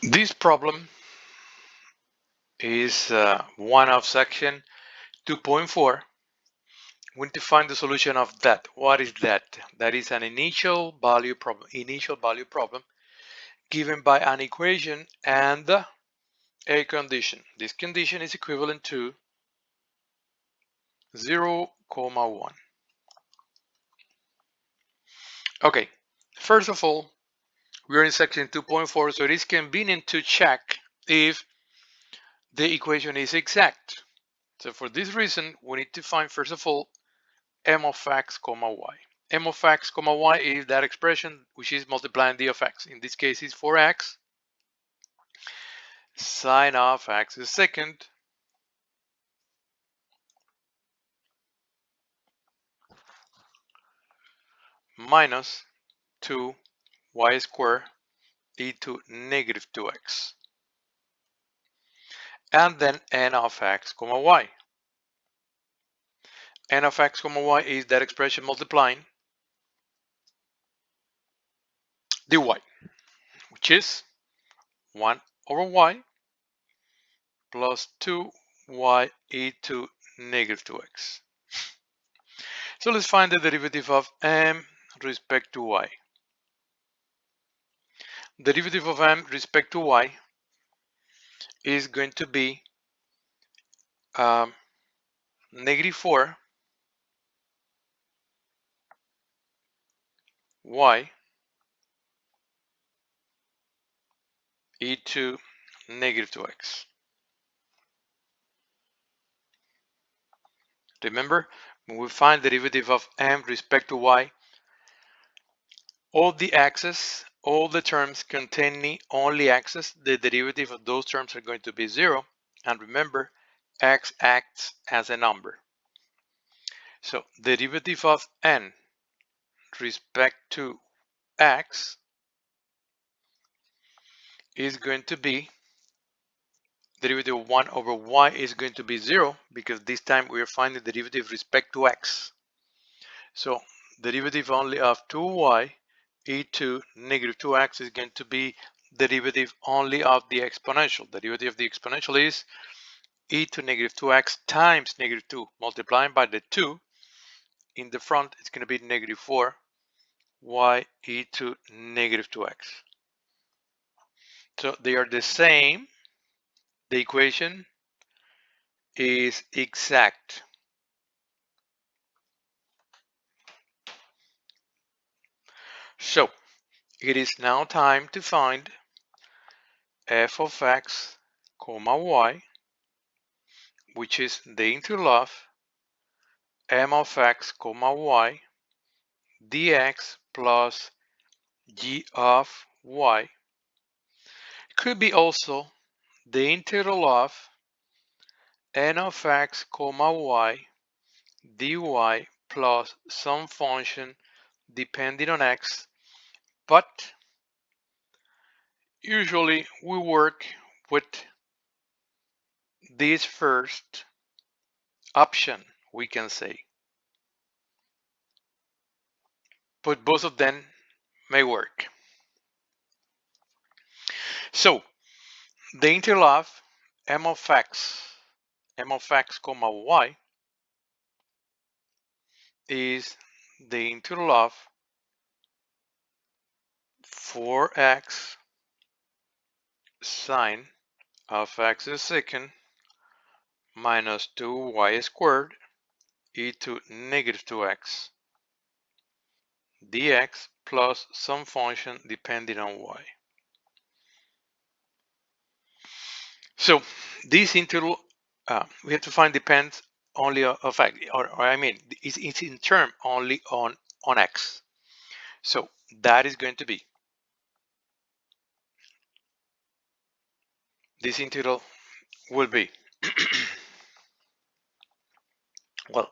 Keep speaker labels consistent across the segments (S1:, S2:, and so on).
S1: This problem is one of section 2.4. We need to find the solution of that. What is that? That is an initial value problem. Given by an equation and a condition. This condition is equivalent to 0, 1. Okay, first of all, we're in section 2.4, so it is convenient to check if the equation is exact. So for this reason, we need to find, first of all, m of x, y. M of x, y is that expression which is multiplying d of x. In this case, it's 4x. Sine of x is second minus 2y squared e to negative 2x. And then n of x, y. N of x, y is that expression multiplying dy, which is 1 over y plus 2y e to negative 2x. So let's find the derivative of m respect to y. Derivative of m respect to y is going to be negative 4 y e to negative 2x. Remember, when we find the derivative of m respect to y, all the terms containing only x's, the derivative of those terms are going to be 0. And remember, x acts as a number. So the derivative of n respect to x is going to be, derivative of 1 over y is going to be 0, because this time we are finding the derivative with respect to x. So derivative only of 2y e to negative 2x is going to be derivative only of the exponential. The derivative of the exponential is e to negative 2x times negative 2 multiplying by the 2 in the front. It's going to be negative 4 y e to negative 2x. So they are the same. The equation is exact. So it is now time to find f of x, y, which is the integral of m of x, y dx plus g of y. It could be also the integral of n of x, y dy plus some function depending on x, but usually we work with this first option, we can say, but both of them may work. So the integral of m of x, y is the integral of 4x sine of x is second minus 2y squared e to negative 2x dx plus some function depending on y. So this integral, we have to find depends only of x, or I mean, it's in term only on x. So that is going to be, this integral will be, well,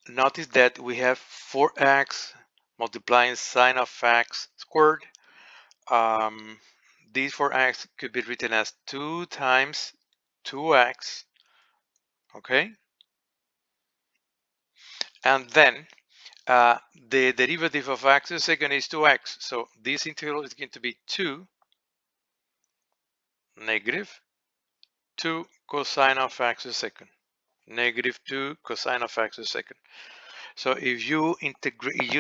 S1: notice that we have 4x multiplying sine of x squared. These 4x could be written as 2 times 2x, okay? And then the derivative of x in second is 2x. So this integral is going to be 2 negative 2 cosine of x a second, negative 2 cosine of x a second. So if you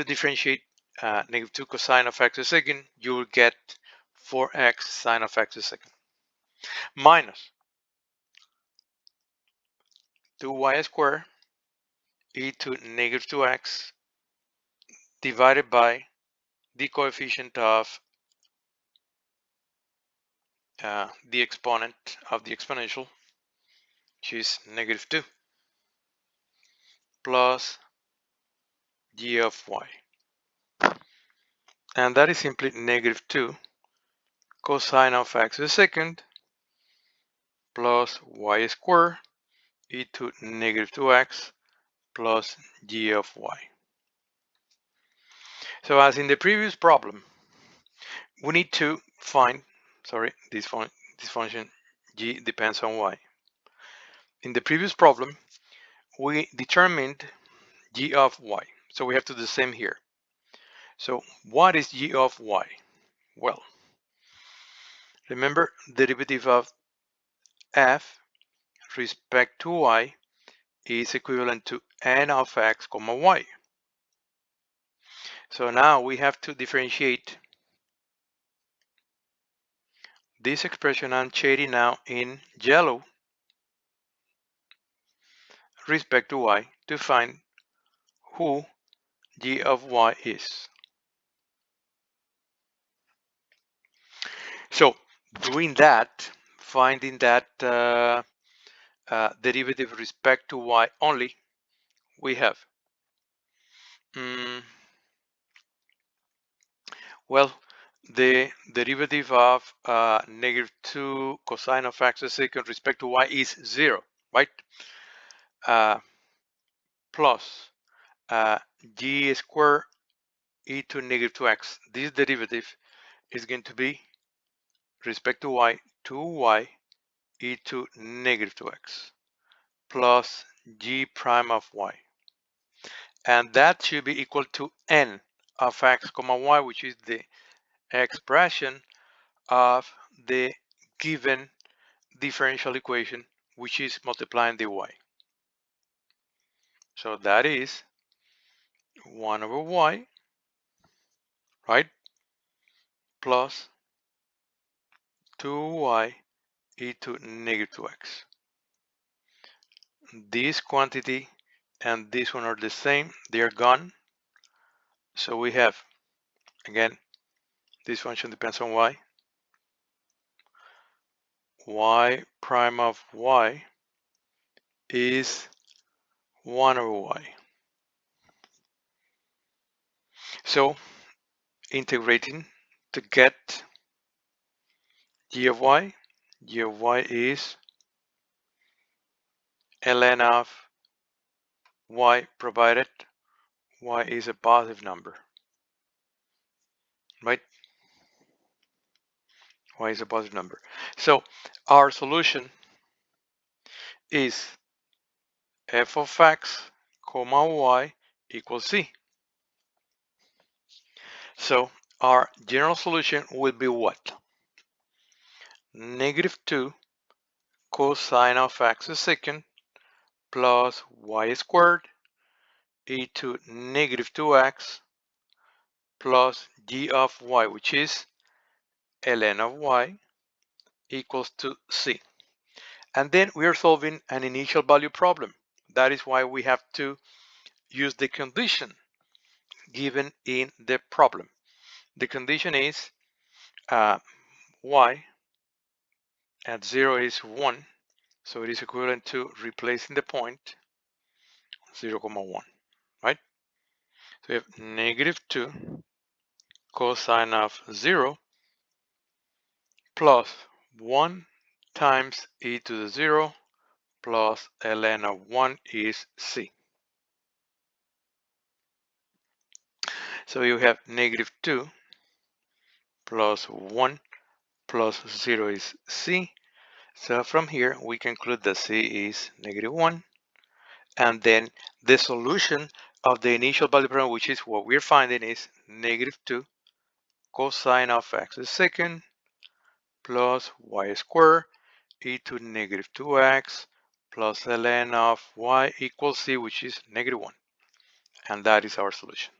S1: differentiate negative 2 cosine of x a second, you will get 4x sine of x a second minus 2y squared e to negative 2x divided by the coefficient of the exponent of the exponential, which is negative 2, plus g of y. And that is simply negative 2 cosine of x a second plus y squared e to negative 2x plus g of y. So as in the previous problem, we need to find, this function g depends on y. In the previous problem, we determined g of y. So we have to do the same here. So what is g of y? Well, remember derivative of f respect to y is equivalent to n of x comma y. So now we have to differentiate this expression I'm shading now in yellow respect to y to find who g of y is. So doing that, finding that derivative respect to y only, we have well, the derivative of negative 2 cosine of x a second respect to y is 0, right? Plus g squared e to negative 2x. This derivative is going to be respect to y 2y e to negative 2x plus g prime of y. And that should be equal to n of x comma y, which is the expression of the given differential equation, which is multiplying the y. So that is 1 over y, right, plus 2y e to negative 2x. This quantity and this one are the same, they are gone. So we have, again, this function depends on y prime of y is 1 over y. So integrating to get g of y is ln of y provided y is a positive number, right? Y is a positive number. So our solution is f of x comma y equals c. So our general solution will be what? Negative 2 cosine of x a second plus y squared e to negative 2x plus g of y, which is ln of y, equals to c. And then we are solving an initial value problem. That is why we have to use the condition given in the problem. The condition is y at 0 is 1, so it is equivalent to replacing the point 0, 1, right? So we have negative 2 cosine of 0 plus 1 times e to the 0 plus ln of 1 is c. So you have negative 2 plus 1 plus 0 is c. So from here we conclude that c is negative 1. And then the solution of the initial value problem, which is what we're finding, is negative 2 cosine of x a second plus y squared e to negative 2x plus ln of y equals c, which is -1. And that is our solution.